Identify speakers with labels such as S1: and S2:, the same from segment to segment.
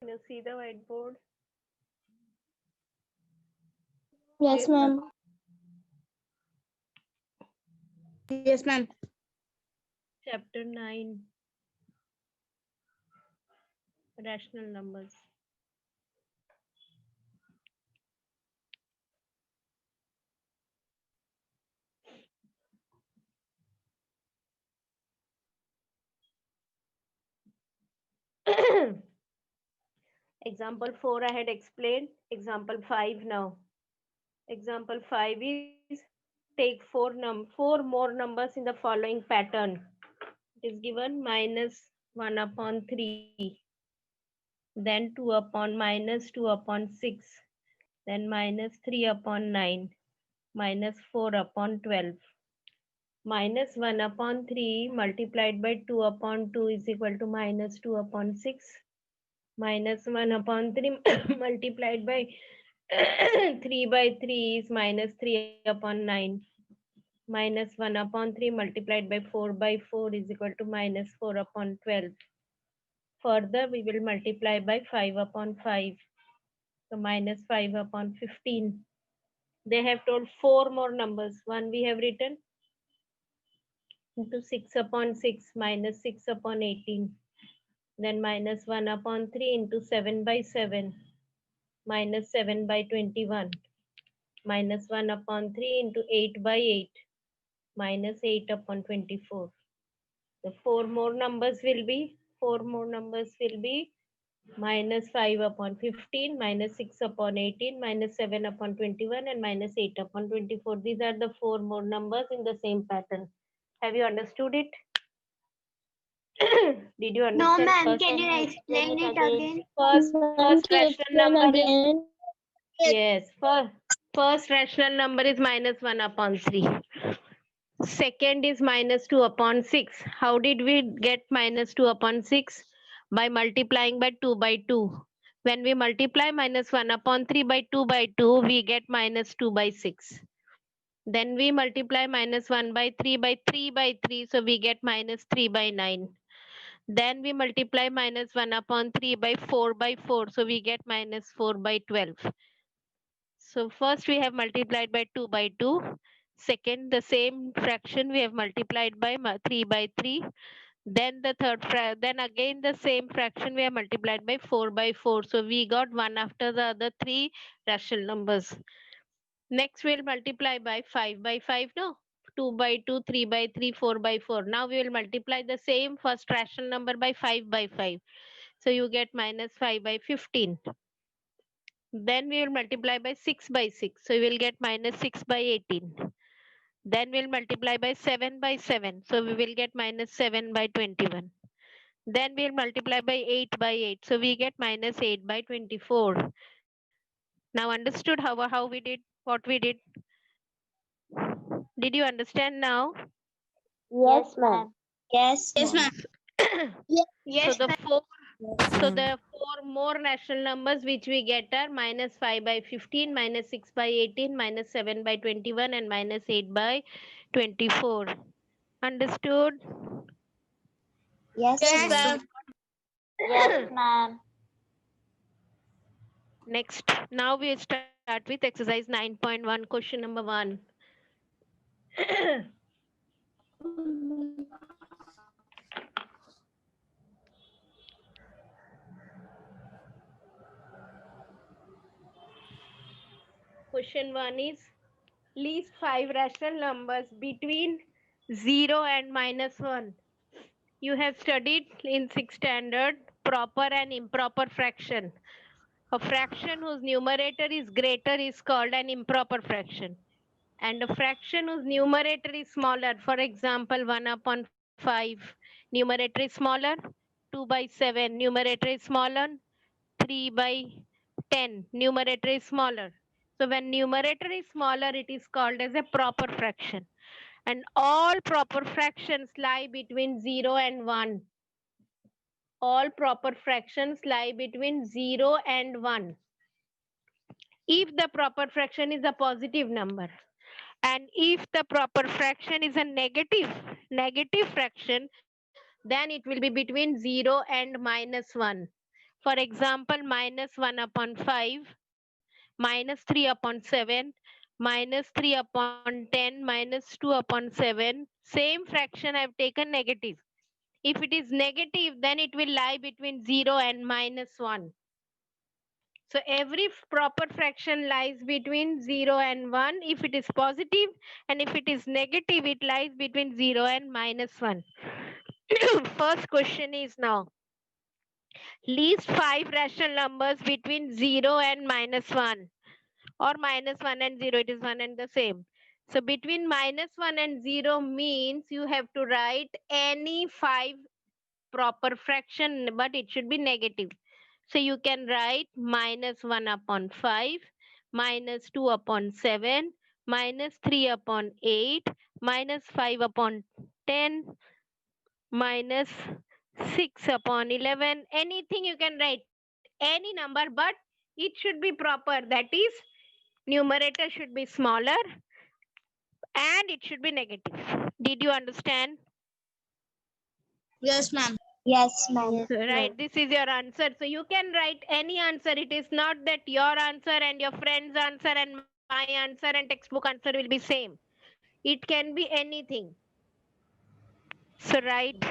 S1: Can you see the whiteboard?
S2: Yes, ma'am.
S3: Yes, ma'am.
S1: Chapter 9, Rational Numbers. Example 4 I had explained. Example 5 now. Example 5 is take four more numbers in the following pattern. It is given minus 1 upon 3, then 2 upon minus 2 upon 6, then minus 3 upon 9, minus 4 upon 12. Minus 1 upon 3 multiplied by 2 upon 2 is equal to minus 2 upon 6. Minus 1 upon 3 multiplied by 3 by 3 is minus 3 upon 9. Minus 1 upon 3 multiplied by 4 by 4 is equal to minus 4 upon 12. Further, we will multiply by 5 upon 5. So minus 5 upon 15. They have told 4 more numbers. One we have written into 6 upon 6 minus 6 upon 18. Then minus 1 upon 3 into 7 by 7 minus 7 by 21. Minus 1 upon 3 into 8 by 8 minus 8 upon 24. The four more numbers will be minus 5 upon 15, minus 6 upon 18, minus 7 upon 21, and minus 8 upon 24. These are the four more numbers in the same pattern. Have you understood it? Did you
S2: No,
S1: understand
S2: ma'am.
S1: first?
S2: Can you explain it again?
S1: First
S2: Can you
S1: rational
S2: explain
S1: number is,
S2: again?
S1: yes, first rational number is minus 1 upon 3. Second is minus 2 upon 6. How did we get minus 2 upon 6? By multiplying by 2 by 2. When we multiply minus 1 upon 3 by 2, we get minus 2 by 6. Then we multiply minus 1 by 3 by 3, so we get minus 3 by 9. Then we multiply minus 1 upon 3 by 4, so we get minus 4 by 12. So first we have multiplied by 2 by 2. Second, the same fraction we have multiplied by 3 by 3. Then the then again the same fraction we have multiplied by 4. So we got one after the other three rational numbers. Next we'll multiply by 5 by 5, no? 2 by 2, 3 by 3, 4 by 4. Now we will multiply the same first rational number by 5 by 5. So you get minus 5 by 15. Then we will multiply by 6 by 6. So we will get minus 6 by 18. Then we'll multiply by 7 by 7. So we will get minus 7 by 21. Then we'll multiply by 8 by 8. So we get minus 8 by 24. Now understood how we did, what we did? Did you understand now?
S2: Yes, ma'am. Yes,
S3: Yes,
S2: ma'am.
S3: ma'am.
S1: So
S3: Yes,
S1: the
S3: ma'am.
S1: four
S2: Yes,
S1: so
S2: ma'am.
S1: the four more rational numbers which we get are minus 5 by 15, minus 6 by 18, minus 7 by 21, and minus 8 by 24. Understood?
S2: Yes,
S3: Yes,
S2: ma'am.
S3: ma'am.
S2: Yes, ma'am.
S1: Next, now we start with exercise 9.1, question number 1. Question 1 is list 5 rational numbers between 0 and minus 1. You have studied in 6th standard proper and improper fraction. A fraction whose numerator is greater is called an improper fraction. And a fraction whose numerator is smaller, for example, 1 upon 5, numerator is smaller, 2 by 7, numerator is smaller, 3 by 10, numerator is smaller. So when numerator is smaller, it is called as a proper fraction. And all proper fractions lie between 0 and 1. All proper fractions lie between 0 and 1. If the proper fraction is a positive number, and if the proper fraction is a negative fraction, then it will be between 0 and minus 1. For example, minus 1 upon 5, minus 3 upon 7, minus 3 upon 10, minus 2 upon 7. Same fraction I've taken negative. If it is negative, then it will lie between 0 and minus 1. So every proper fraction lies between 0 and 1 if it is positive, and if it is negative, it lies between 0 and minus 1. First question is now, least 5 rational numbers between 0 and minus 1, or minus 1 and 0, it is one and the same. So between minus 1 and 0 means you have to write any 5 proper fraction, but it should be negative. So you can write minus 1 upon 5, minus 2 upon 7, minus 3 upon 8, minus 5 upon 10, minus 6 upon 11. Anything you can write, any number, but it should be proper. That is, numerator should be smaller and it should be negative. Did you understand?
S3: Yes, ma'am.
S2: Yes, ma'am.
S1: Right, this is your answer. So you can write any answer. It is not that your answer and your friend's answer and my answer and textbook answer will be same. It can be anything. So write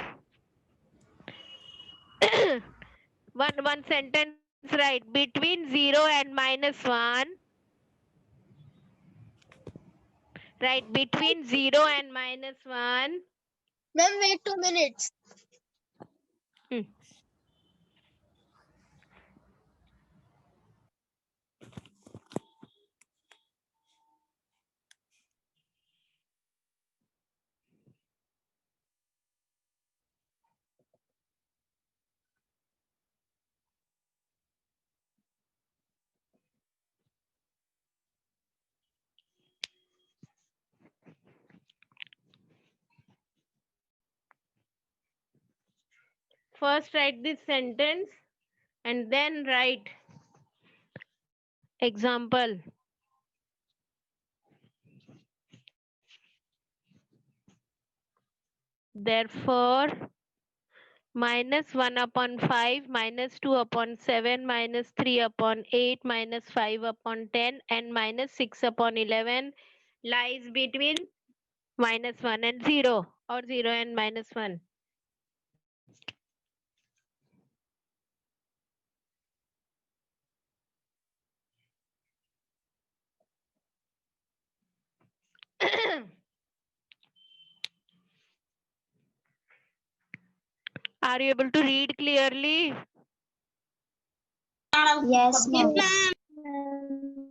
S1: one sentence, right? Between 0 and minus 1, right? Between 0 and minus 1.
S3: Ma'am, wait 2 minutes.
S1: Hmm. First write this sentence and then write example. Therefore, minus 1 upon 5, minus 2 upon 7, minus 3 upon 8, minus 5 upon 10, and minus 6 upon 11 lies between minus 1 and 0, or 0 and minus 1. Are you able to read clearly?
S2: Yes, ma'am.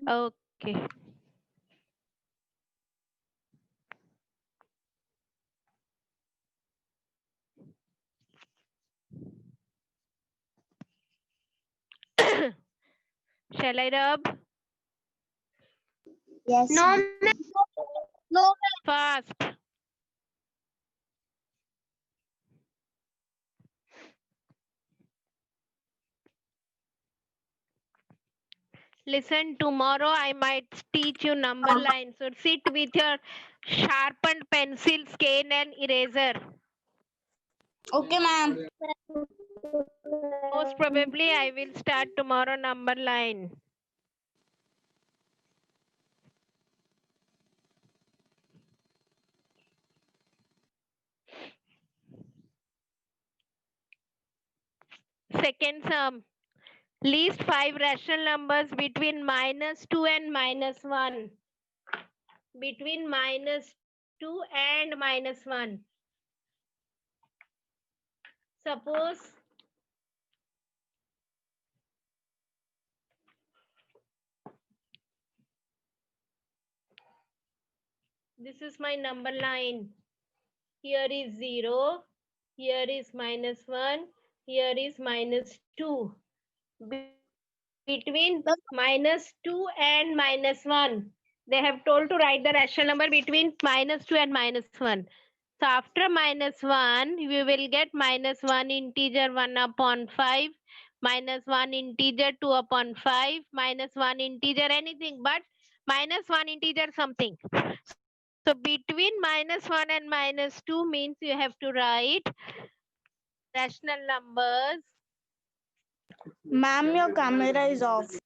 S1: Okay. Shall I rub?
S2: Yes,
S3: No,
S2: ma'am.
S3: ma'am. No,
S1: Fast. Listen, tomorrow I might teach you number lines. So sit with your sharpened pencil, scale, and eraser.
S3: okay, ma'am.
S1: Most probably, I will start tomorrow number line. Second sum. Least 5 rational numbers between minus 2 and minus 1. Between minus 2 and minus 1. Suppose this is my number line. Here is 0, here is minus 1, here is minus 2. Between minus 2 and minus 1, they have told to write the rational number between minus 2 and minus 1. So after minus 1, we will get minus 1 integer 1 upon 5, minus 1 integer 2 upon 5, minus 1 integer anything, but minus 1 integer something. So between minus 1 and minus 2 means you have to write rational numbers
S3: Ma'am, your camera is off.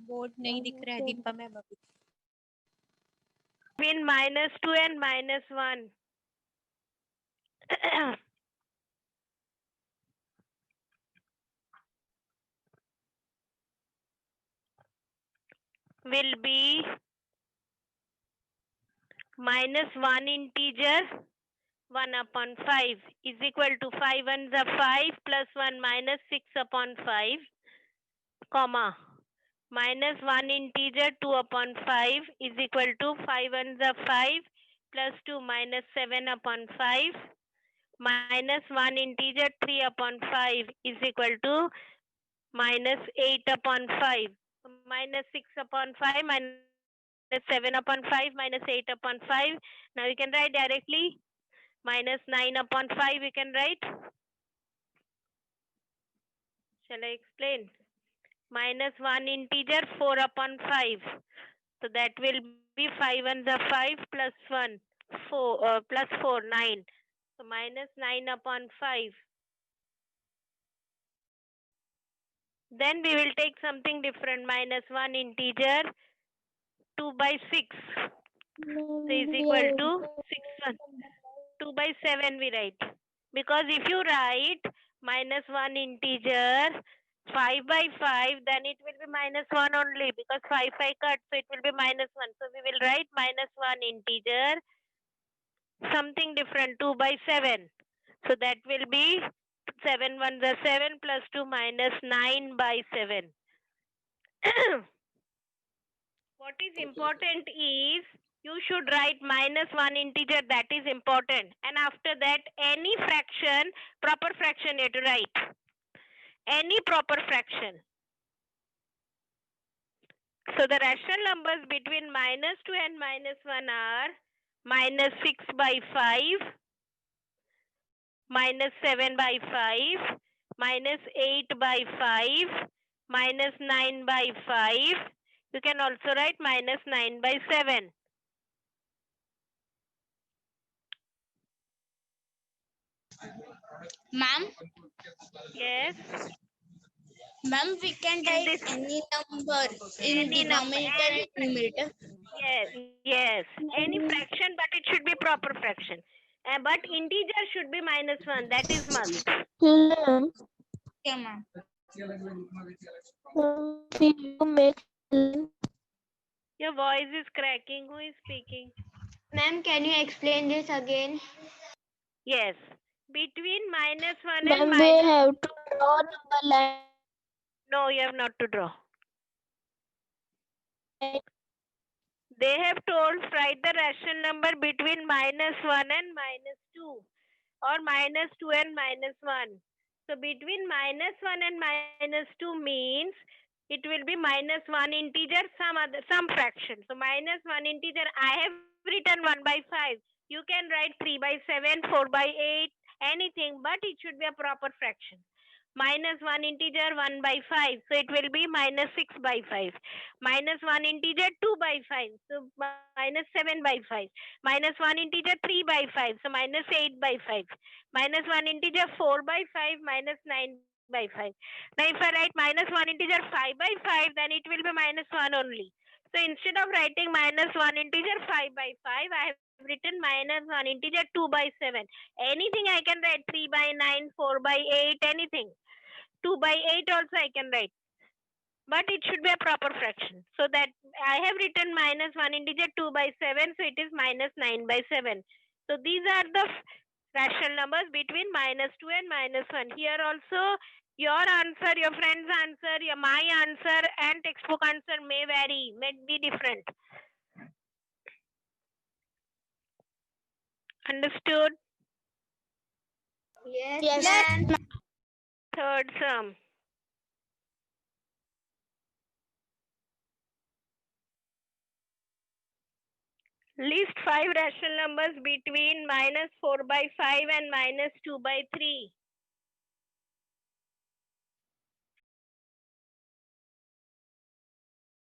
S4: Board नहीं दिख रहा है Deepa ma'am अभी।
S1: Between -2 and -1. Will be -1 integer 1 upon 5 is equal to 5 ones are 5 plus 1 minus 6 upon 5, comma, -1 integer 2 upon 5 is equal to 5 ones are 5 plus 2 minus 7 upon 5, minus 1 integer 3 upon 5 is equal to minus 8 upon 5, minus 6 upon 5, minus 7 upon 5, minus 8 upon 5. Now you can write directly. Minus 9 upon 5 we can write. Shall I explain? Minus 1 integer 4 upon 5. So that will be 5 ones are 5 plus 1, 4, plus 4, 9. So minus 9 upon 5. Then we will take something different. Minus 1 integer 2 by 6. So is equal to 6, 2 by 7 we write. Because if you write minus 1 integer 5 by 5, then it will be minus 1 only, because 5 cut, so it will be minus 1. So we will write minus 1 integer something different, 2 by 7. So that will be 7 ones are 7 plus 2 minus 9 by 7. What is important is you should write minus 1 integer, that is important. And after that, any fraction, proper fraction you have to write. Any proper fraction. So the rational numbers between -2 and -1 are -6 by 5, -7 by 5, -8 by 5, -9 by 5. You can also write -9 by 7.
S3: Ma'am,
S1: Yes.
S3: ma'am, we can
S1: In
S3: write
S1: this,
S3: any number in
S1: any number,
S3: denominator and numerator.
S1: yes, any fraction, but it should be proper fraction. But integer should be -1. That is must.
S3: Okay, ma'am.
S1: Your voice is cracking. Who is speaking?
S2: Ma'am, can you explain this again?
S1: Yes. Between -1 and
S5: Ma'am, we
S1: minus.
S5: have to draw number line.
S1: No, you have not to draw. They have told write the rational number between -1 and -2, or -2 and -1. So between -1 and -2 means it will be -1 integer, some fraction. So -1 integer, I have written 1 by 5. You can write 3 by 7, 4 by 8, anything, but it should be a proper fraction. -1 integer 1 by 5, so it will be -6 by 5. -1 integer 2 by 5, so -7 by 5. -1 integer 3 by 5, so -8 by 5. -1 integer 4 by 5, -9 by 5. Now if I write -1 integer 5 by 5, then it will be -1 only. So instead of writing -1 integer 5 by 5, I have written -1 integer 2 by 7. Anything I can write, 3 by 9, 4 by 8, anything. 2 by 8 also I can write. But it should be a proper fraction. So that I have written -1 integer 2 by 7, so it is -9 by 7. So these are the rational numbers between -2 and -1. Here also your answer, your friend's answer, my answer and textbook answer may vary, may be different. Understood?
S2: Yes,
S3: Yes,
S2: ma'am.
S1: Third sum. List 5 rational numbers between -4 by 5 and -2 by 3.